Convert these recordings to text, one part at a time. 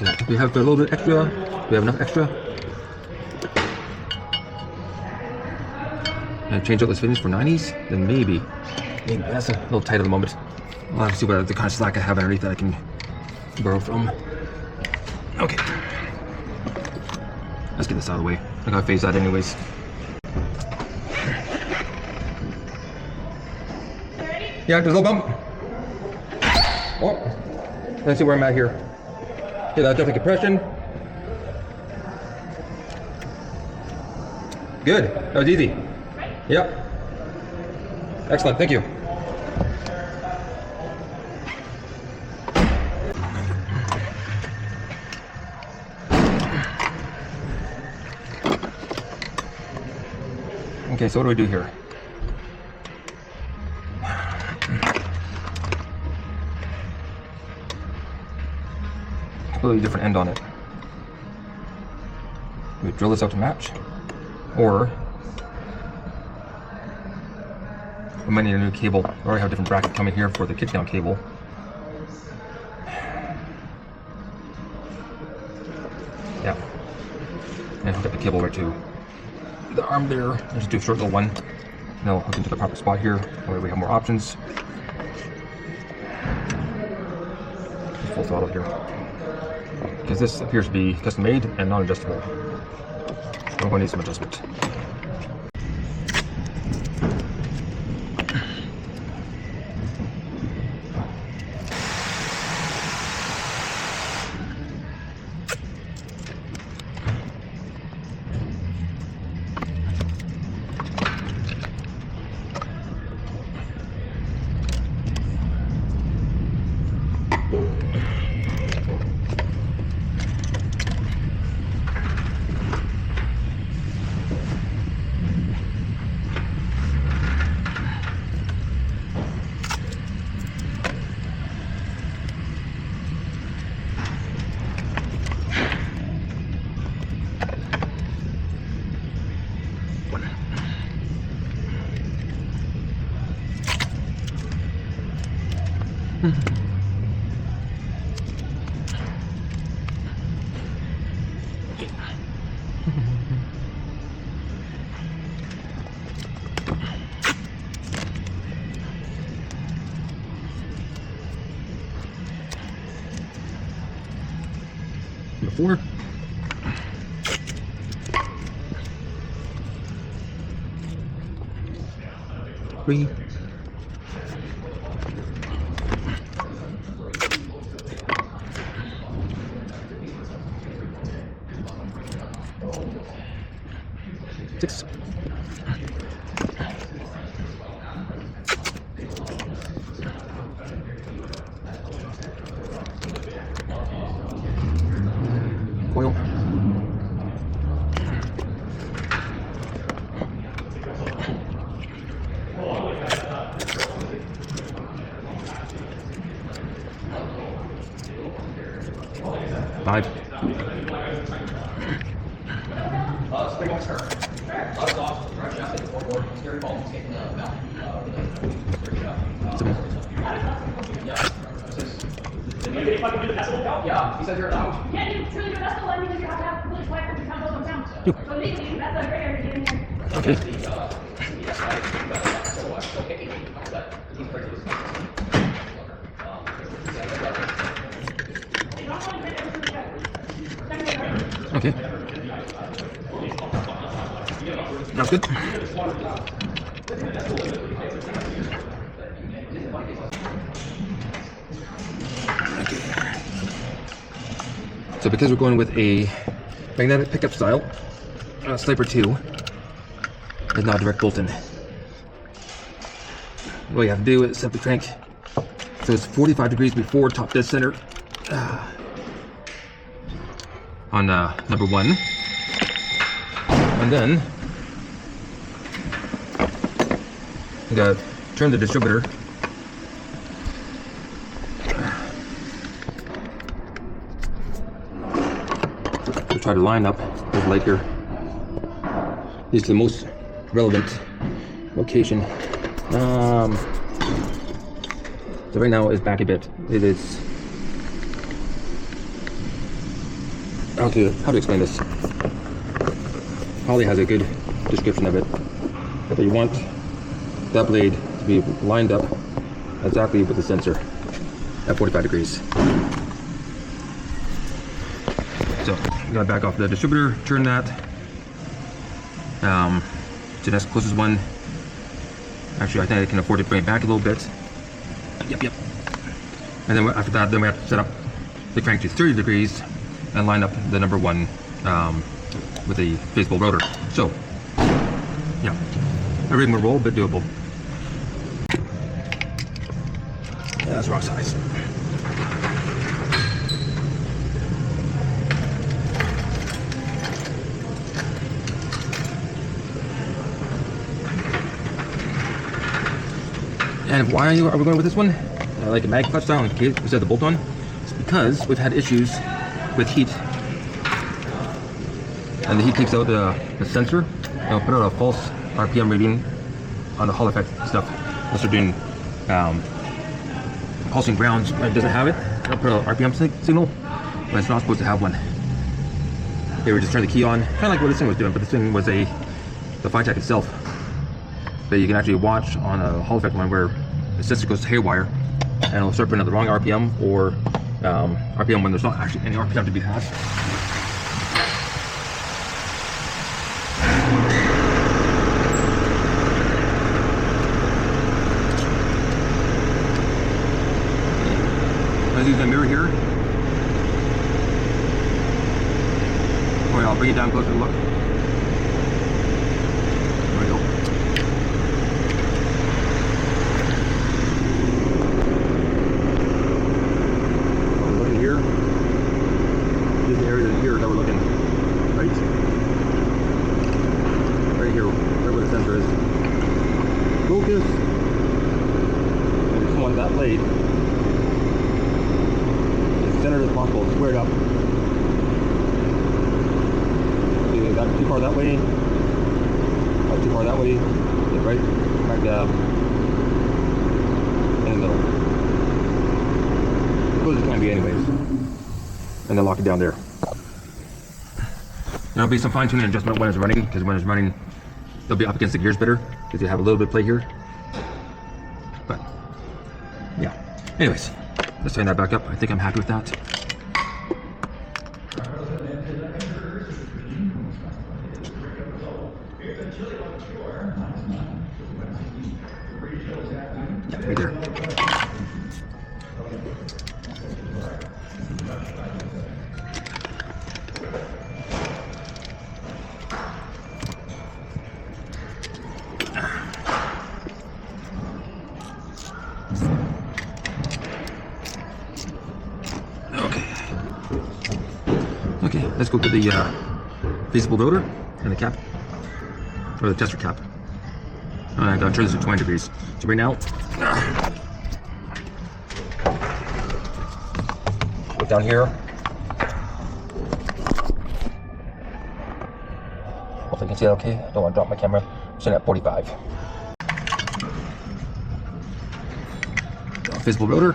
Okay, we have a little bit extra. We have enough extra. And change out this finish for 90s, then maybe that's a little tight at the moment. I'll have to see what the kind of slack I have underneath that I can borrow from. Okay, let's get this out of the way. I gotta phase that anyways. Yeah, there's a little bump. Oh, let's see where I'm at here. Yeah, that's definitely compression. Good, that was easy. Yep. Excellent, thank you. Okay, so what do we do here? Completely different end on it. We drill this out to match, or we might need a new cable. I already have a different bracket coming here for the kickdown cable. Yeah. And hook up the cable right to the arm there. Just do a short little one. Now hook into the proper spot here. That way we have more options. Full throttle here. Because this appears to be custom made and non-adjustable. We're going to need some adjustment. Number 4. Three. 6. 5. If I can do the decibel? Yeah, he said you're allowed. Yeah, you truly do decibel, that means you have to have really quiet country sound those on sound. So legally, that's a great area to get in here. Okay. Okay. That's good. So because we're going with a magnetic pickup style, Sniper 2 is not direct bolt-in. What you have to do is set the crank so it's 45 degrees before top dead center on number 1, and then you gotta turn the distributor to try to line up this light here. This is the most relevant location. So right now it's back a bit. It is how to explain this. Holly has a good description of it. But you want that blade to be lined up exactly with the sensor at 45 degrees. So you gotta back off the distributor, turn that to the next closest one. Actually, I think I can afford to bring it back a little bit. Yep. And then after that, then we have to set up the crank to 30 degrees and line up the number 1 with the baseball rotor. So, yeah, a rigmarole, but doable. Yeah, that's wrong size. And why are we going with this one? Like a mag clutch style in case instead of the bolt on? It's because we've had issues with heat. And the heat takes out the sensor and will put out a false RPM reading on the Hall effect stuff. Unless they're doing pulsing grounds, it doesn't have it. It'll put out an RPM signal, but it's not supposed to have one. They were just turning the key on, kind of like what this thing was doing, but this thing was the Phytech itself. That you can actually watch on a Hall effect one where the sensor goes haywire and it'll start putting out the wrong RPM or RPM when there's not actually any RPM to be had. Let's use the mirror here. Oh yeah, I'll bring it down closer to look. There we go. We're looking here. This is the area here that we're looking. Right here, right where the sensor is. Focus. And we just want that blade centered as possible, squared up. You got too far that way, not too far that way, get right back in the middle. As close as it can be anyways. And then lock it down there. There'll be some fine tuning adjustment when it's running, because when it's running, they'll be up against the gears better, because you have a little bit of play here. But, yeah. Anyways. Let's turn that back up. I think I'm happy with that. Yeah, right there. Okay, let's go to the visible rotor and the cap, or the tester cap. And I'm gonna turn this to 20 degrees. So right now, look down here. Hopefully you can see that okay. I don't want to drop my camera. I'm sitting at 45. Visible rotor.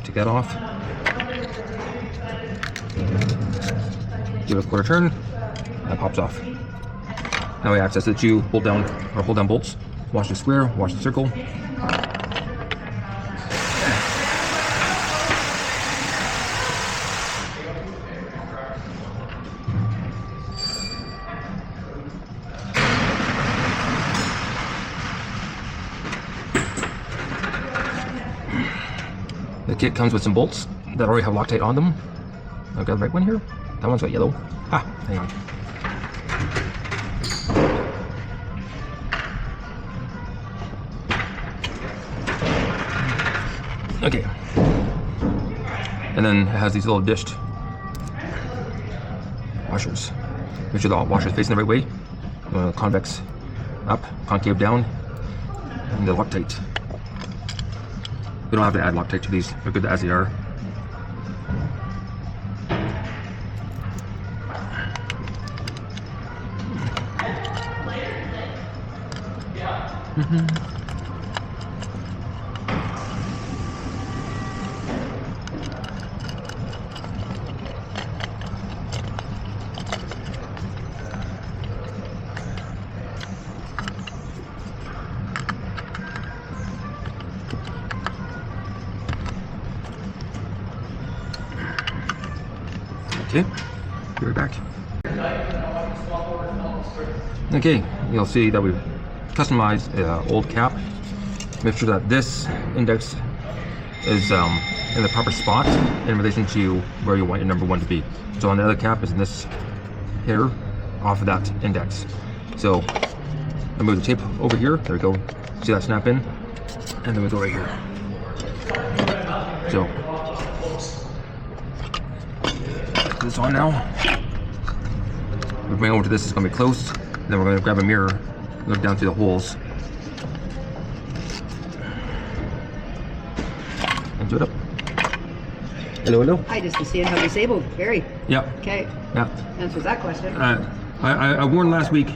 Take that off. Give it a quarter turn. That pops off. Now we access the 2 bolt down or hold down bolts. Watch the square, watch the circle. The kit comes with some bolts that already have Loctite on them. I've got the right one here. That one's got yellow. Ah, hang on. Okay. And then it has these little dished washers. Make sure the washer's facing the right way. Convex up, concave down, and the Loctite. We don't have to add Loctite to these. They're good as they are. Okay, be right back. Okay, you'll see that we've customized old cap. Make sure that this index is in the proper spot in relation to where you want your number 1 to be. So on the other cap is in this here, off of that index. So I move the tape over here. There we go. See that snap in? And then we go right here. So put this on now. We're going over to this. It's going to be close. Then we're going to grab a mirror, look down through the holes, and do it up. Hello, hello. Hi, just to see how disabled. Very. Yeah. Okay. Yeah. Answers that question. I warned last week.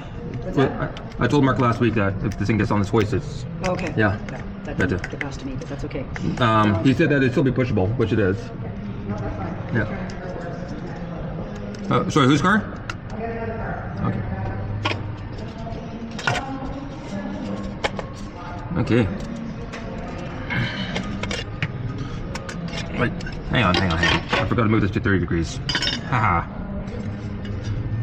I told Mark last week that if this thing gets on his hoist, it's. Okay. Yeah. Okay. That didn't get past to me, but that's okay. He said that it'd still be pushable, which it is. Yeah. Sorry, whose car? Okay. Okay. Wait, hang on. I forgot to move this to 30 degrees. Haha.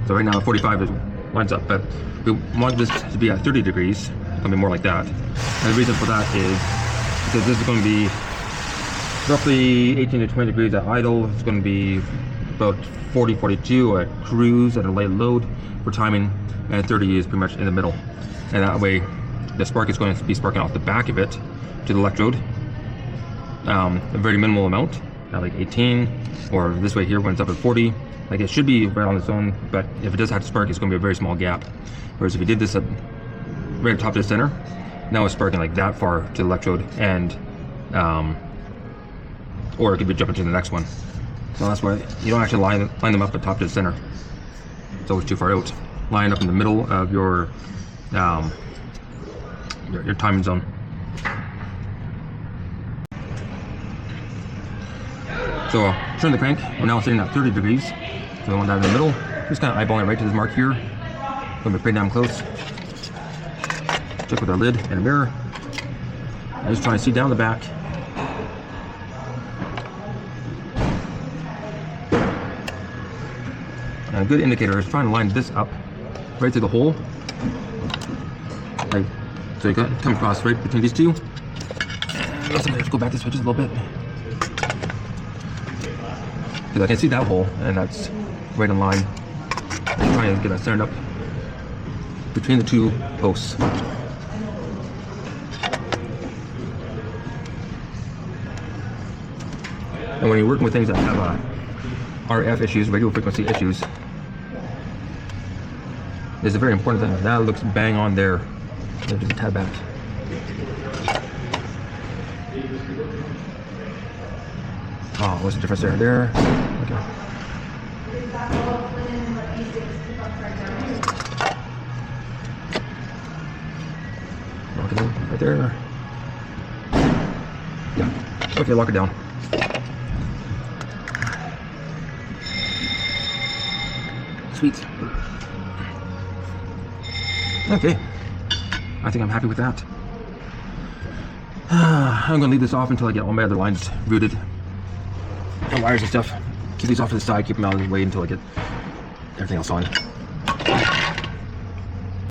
So right now 45 lines up, but we want this to be at 30 degrees. It's gonna be more like that. And the reason for that is because this is going to be roughly 18 to 20 degrees at idle. It's going to be about 40, 42 at cruise at a light load for timing, and 30 is pretty much in the middle. And that way, the spark is going to be sparking off the back of it to the electrode. A very minimal amount, like 18, or this way here when it's up at 40. Like it should be right on its own, but if it does have to spark, it's going to be a very small gap. Whereas if you did this at right top to the center, now it's sparking like that far to the electrode, and or it could be jumping to the next one. So that's why you don't actually line them up at top to the center. It's always too far out. Line up in the middle of your timing zone. So turn the crank. We're now sitting at 30 degrees. So we want that in the middle. Just kind of eyeballing right to this mark here. Going to be pretty damn close. Check with our lid and a mirror. I'm just trying to see down the back. And a good indicator is trying to line this up right through the hole. Right. So you come across right between these two. Let's go back this way just a little bit. Because I can see that hole, and that's right in line. I'm trying to get that centered up between the two posts. And when you're working with things that have RF issues, radio frequency issues, it's a very important thing. That looks bang on there. Just a tad back. Oh, what's the difference there? There. Okay. Lock it in right there. Yeah. Okay, lock it down. Sweet. Okay. I think I'm happy with that. I'm gonna leave this off until I get all my other lines routed. The wires and stuff. Keep these off to the side, keep them out of the way until I get everything else on.